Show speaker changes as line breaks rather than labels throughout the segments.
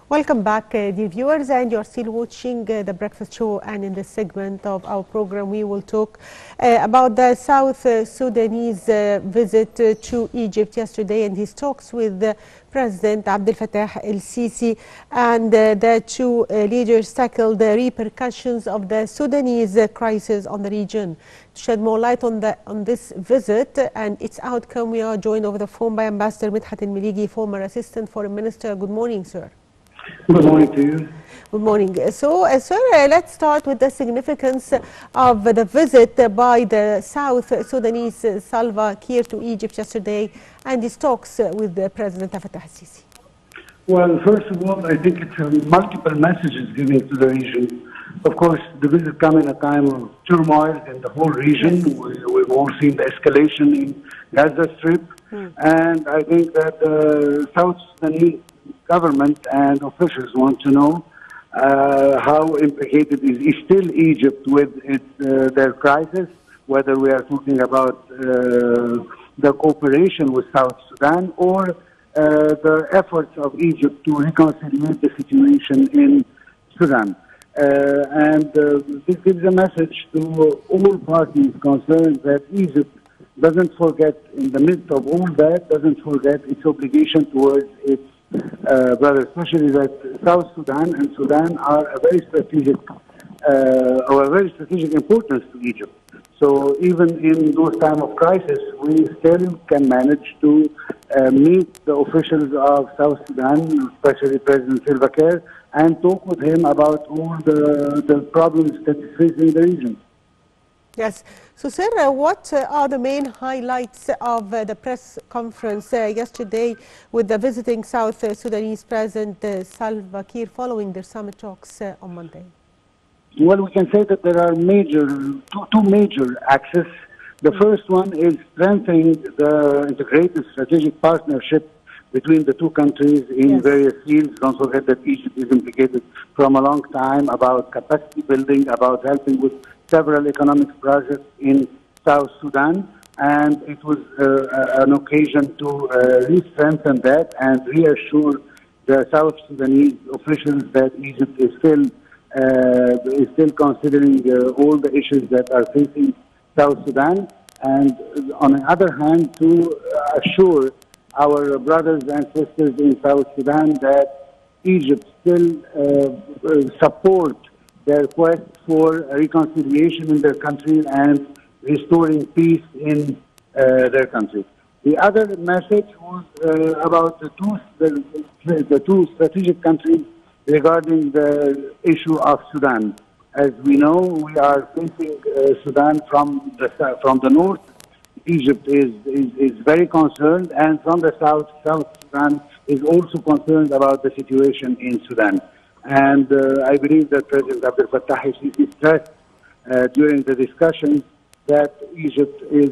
Welcome back, dear viewers, and you're still watching The Breakfast Show, and in this segment of our program we will talk about the South Sudanese visit to Egypt yesterday and his talks with President Abdel Fattah el-Sisi, and the two leaders tackled the repercussions of the Sudanese crisis on the region. To shed more light on this visit and its outcome, we are joined over the phone by Ambassador Medhat Meligi, former Assistant Foreign Minister. Good morning, sir.
Good morning to you.
Good morning. So, sir, let's start with the significance of the visit by the South Sudanese Salva Kiir to Egypt yesterday and his talks with the President Fattah el-Sisi.
Well, first of all, I think it's multiple messages given to the region. Of course, the visit comes in a time of turmoil in the whole region. Yes. We've all seen the escalation in Gaza Strip. And I think that the South Sudanese government and officials want to know how implicated is still Egypt with their crisis, whether we are talking about the cooperation with South Sudan or the efforts of Egypt to reconcile the situation in Sudan. This gives a message to all parties concerned that Egypt doesn't forget, in the midst of all that, doesn't forget its obligation towards its brothers, especially that South Sudan and Sudan are a very strategic, or a very strategic importance to Egypt. So even in those times of crisis, we still can manage to meet the officials of South Sudan, especially President Salva Kiir, and talk with him about all the problems that is facing the region.
Yes. So, sir, what are the main highlights of the press conference yesterday with the visiting South Sudanese President Salva Kiir following their summit talks on Monday?
Well, we can say that there are two major axes. The first one is strengthening the integrated strategic partnership between the two countries in various fields. Don't forget that Egypt is implicated from a long time about capacity building, about helping with several economic projects in South Sudan, and it was an occasion to re-strengthen that and reassure the South Sudanese officials that Egypt is still considering all the issues that are facing South Sudan, and on the other hand, to assure our brothers and sisters in South Sudan that Egypt still support their quest for reconciliation in their country and restoring peace in their country. The other message was about the two strategic countries regarding the issue of Sudan. As we know, we are facing Sudan from the north. Egypt is very concerned, and from the south, South Sudan is also concerned about the situation in Sudan. And I believe that President Abdel Fattah el-Sisi stressed during the discussion that Egypt is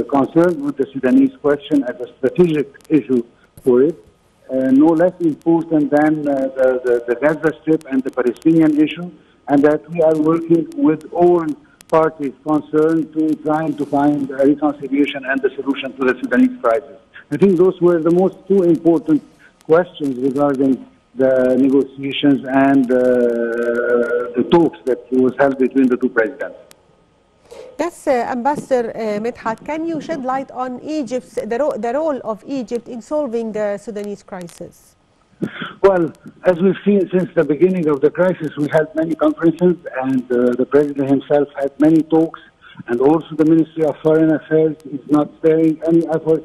concerned with the Sudanese question as a strategic issue for it, no less important than the Gaza Strip and the Palestinian issue, and that we are working with all parties concerned to trying to find a reconciliation and the solution to the Sudanese crisis. I think those were the two important questions regarding the negotiations and the talks that was held between the two presidents.
Yes, Ambassador Medhat, can you shed light on the role of Egypt in solving the Sudanese crisis?
Well, as we've seen since the beginning of the crisis, we had many conferences, and the president himself had many talks, and also the Ministry of Foreign Affairs is not sparing any effort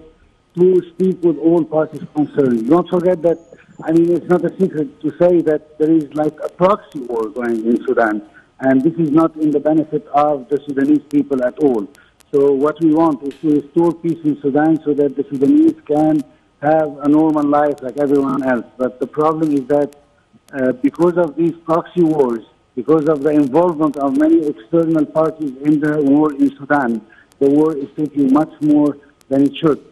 to speak with all parties concerned. Don't forget that, I mean, it's not a secret to say that there is like a proxy war going in Sudan, and this is not in the benefit of the Sudanese people at all. So what we want is to restore peace in Sudan so that the Sudanese can have a normal life like everyone else. But the problem is that because of these proxy wars, because of the involvement of many external parties in the war in Sudan, the war is taking much more than it should.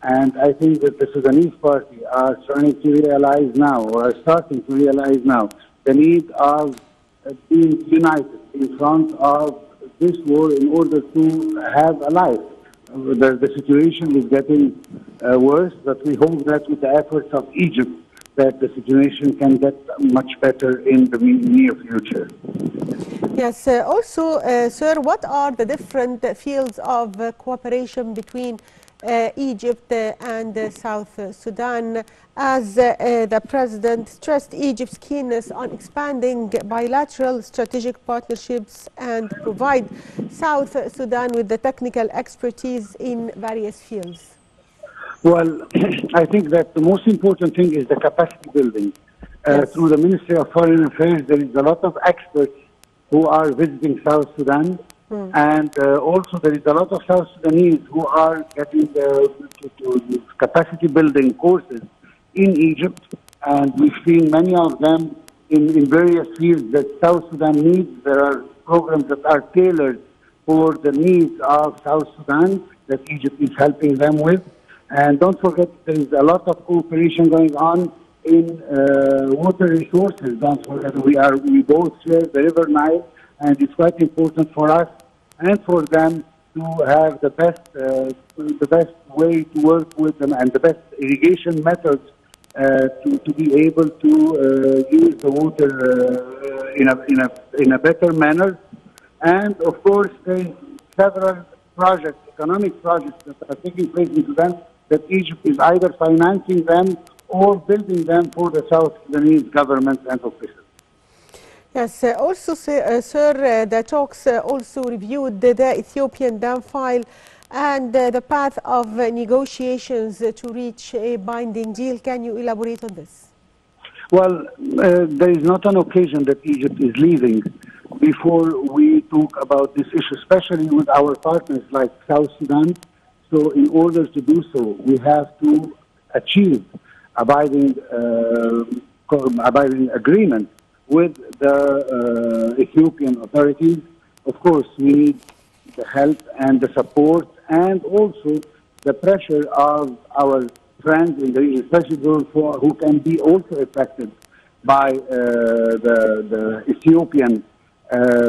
And I think that the Sudanese party are trying to realize now, or are starting to realize now, the need of being united in front of this war in order to have a life. The situation is getting worse, but we hope that with the efforts of Egypt, that the situation can get much better in the near future.
Yes, also, sir, what are the different fields of cooperation between Egypt and South Sudan, as the President stressed Egypt's keenness on expanding bilateral strategic partnerships and provide South Sudan with the technical expertise in various fields?
Well, I think that the most important thing is the capacity building.
Yes.
Through the Ministry of Foreign Affairs, there is a lot of experts who are visiting South Sudan, and also there is a lot of South Sudanese who are getting to capacity building courses in Egypt, and we've seen many of them in various fields that South Sudan needs. There are programs that are tailored for the needs of South Sudan that Egypt is helping them with. And don't forget, there is a lot of cooperation going on in water resources. Don't forget, we both share the River Nile, and it's quite important for us and for them to have the best way to work with them and the best irrigation methods to be able to use the water in a better manner. And of course, there is several projects, economic projects that are taking place in Sudan, that Egypt is either financing them or building them for the South Sudanese government and officials.
Yes, also, sir, the talks also reviewed the Ethiopian dam file and the path of negotiations to reach a binding deal. Can you elaborate on this?
Well, there is not an occasion that Egypt is leaving before we talk about this issue, especially with our partners like South Sudan. So in order to do so, we have to achieve abiding agreement with the Ethiopian authorities. Of course, we need the help and the support and also the pressure of our friends in the region, especially those who can be also affected by the Ethiopian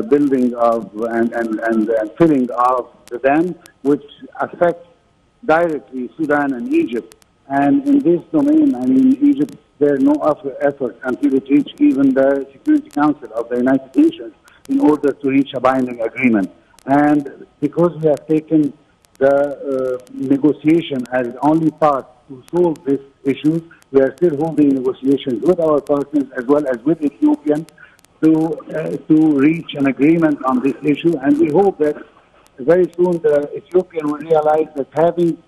building of and filling of the dam, which affects directly Sudan and Egypt. And in this domain, I mean, Egypt, there no effort until it reached even the Security Council of the United Nations in order to reach a binding agreement. And because we have taken the negotiation as only path to solve this issue, we are still holding negotiations with our partners as well as with Ethiopia to reach an agreement on this issue. And we hope that very soon the Ethiopian will realize that having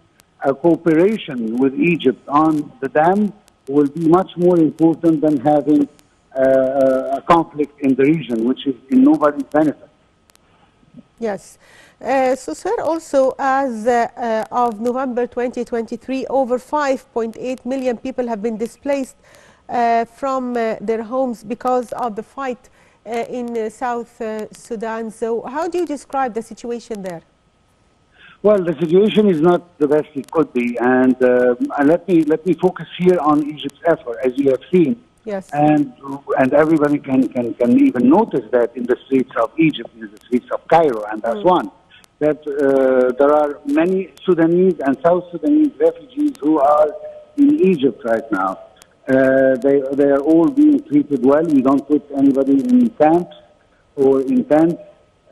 a cooperation with Egypt on the dam will be much more important than having a conflict in the region, which is in nobody's benefit.
Yes. So, sir, also as of November 2023, over 5.8 million people have been displaced from their homes because of the fight in South Sudan. So how do you describe the situation there?
Well, the situation is not the best it could be, and let me focus here on Egypt's effort, as you have seen.
Yes.
And everybody can even notice that in the streets of Egypt, in the streets of Cairo and Aswan, that there are many Sudanese and South Sudanese refugees who are in Egypt right now. They are all being treated well. We don't put anybody in camps or in tents.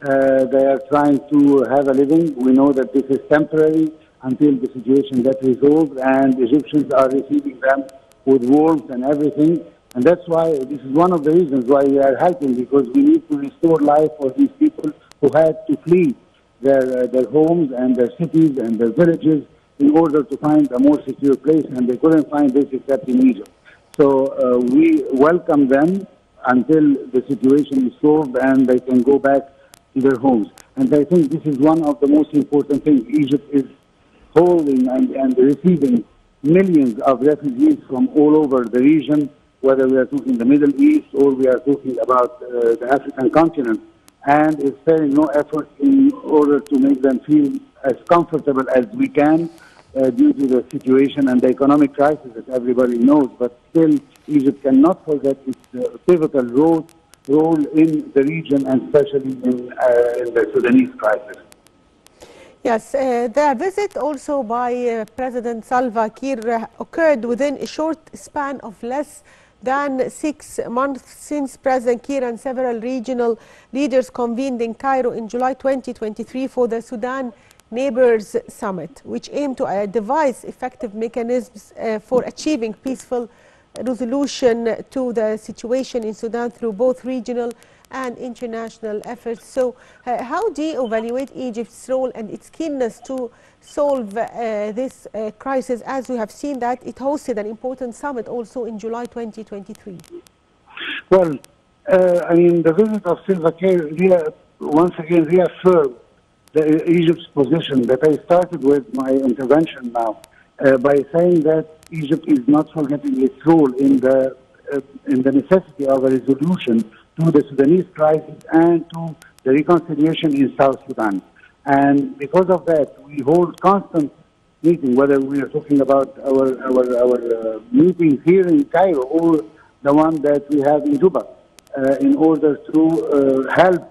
They are trying to have a living. We know that this is temporary until the situation gets resolved, and Egyptians are receiving them with warmth and everything. And that's why this is one of the reasons why we are helping, because we need to restore life for these people who had to flee their homes and their cities and their villages in order to find a more secure place, and they couldn't find this except in Egypt. So we welcome them until the situation is solved and they can go back to their homes. And I think this is one of the most important things. Egypt is holding and receiving millions of refugees from all over the region, whether we are talking the Middle East or we are talking about the African continent, and is sparing no effort in order to make them feel as comfortable as we can due to the situation and the economic crisis that everybody knows. But still, Egypt cannot forget its pivotal role in the region, and especially in the Sudanese crisis.
Yes, the visit also by President Salva Kiir occurred within a short span of less than 6 months since President Kiir and several regional leaders convened in Cairo in July 2023 for the Sudan Neighbors Summit, which aimed to devise effective mechanisms for achieving peaceful resolution to the situation in Sudan through both regional and international efforts. So how do you evaluate Egypt's role and its keenness to solve this crisis, as we have seen that it hosted an important summit also in July 2023?
Well, I mean, the visit of Salva Kiir once again reaffirmed Egypt's position that I started with my intervention now by saying that Egypt is not forgetting its role in the necessity of a resolution to the Sudanese crisis and to the reconciliation in South Sudan. And because of that, we hold constant meetings, whether we are talking about our meetings here in Cairo or the one that we have in Juba, in order to help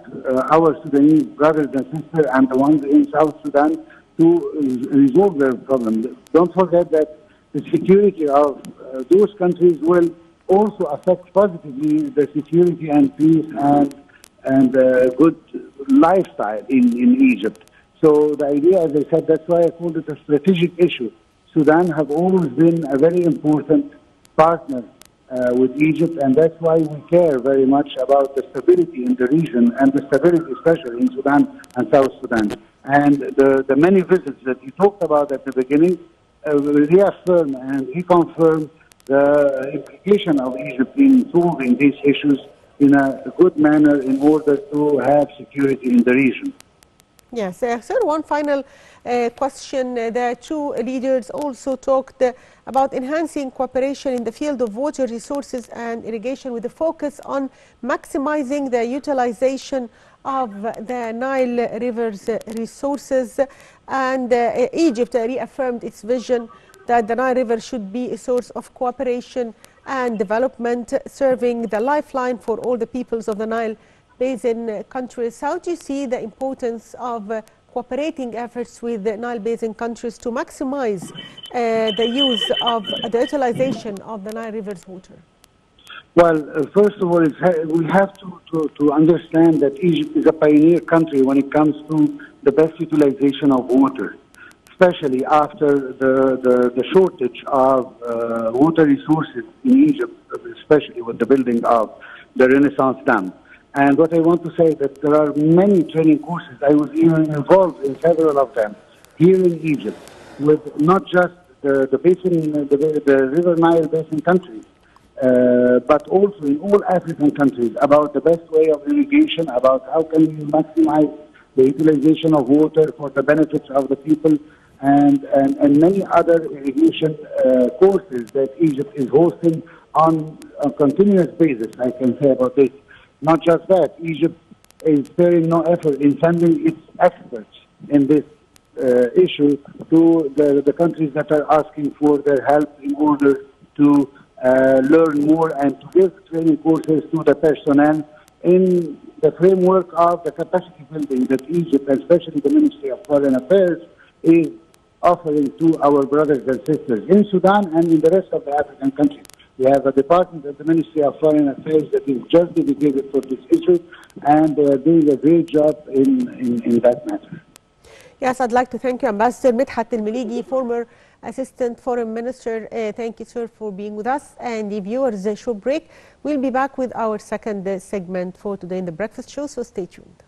our Sudanese brothers and sisters and the ones in South Sudan to resolve their problem. Don't forget that the security of those countries will also affect positively the security and peace and good lifestyle in Egypt. So the idea, as I said, that's why I called it a strategic issue. Sudan have always been a very important partner with Egypt, and that's why we care very much about the stability in the region and the stability especially in Sudan and South Sudan. And the many visits that you talked about at the beginning reaffirm and reconfirm the implication of Egypt in solving these issues in a good manner in order to have security in the region.
Yes, sir, one final question. The two leaders also talked about enhancing cooperation in the field of water resources and irrigation with a focus on maximizing the utilization of the Nile River's resources. And Egypt reaffirmed its vision that the Nile River should be a source of cooperation and development, serving the lifeline for all the peoples of the Nile Basin countries. How do you see the importance of cooperating efforts with the Nile Basin countries to maximize the use of the utilization of the Nile River's water?
Well, first of all, we have to understand that Egypt is a pioneer country when it comes to the best utilization of water, especially after the shortage of water resources in Egypt, especially with the building of the Renaissance Dam. And what I want to say is that there are many training courses. I was even involved in several of them here in Egypt, with not just the basin, the River Nile basin countries, but also in all African countries, about the best way of irrigation, about how can we maximize the utilization of water for the benefits of the people, and many other irrigation courses that Egypt is hosting on a continuous basis, I can say about this. Not just that, Egypt is sparing no effort in sending its experts in this issue to the countries that are asking for their help in order to learn more and to give training courses to the personnel in the framework of the capacity building that Egypt, especially the Ministry of Foreign Affairs, is offering to our brothers and sisters in Sudan and in the rest of the African countries. We have a department at the Ministry of Foreign Affairs that is just dedicated for this issue, and they are doing a great job in that matter.
Yes, I'd like to thank you, Ambassador Medhat Meligi, former Assistant Foreign Minister. Thank you, sir, for being with us. And the viewers, a short break. We'll be back with our second segment for today in the Breakfast Show, so stay tuned.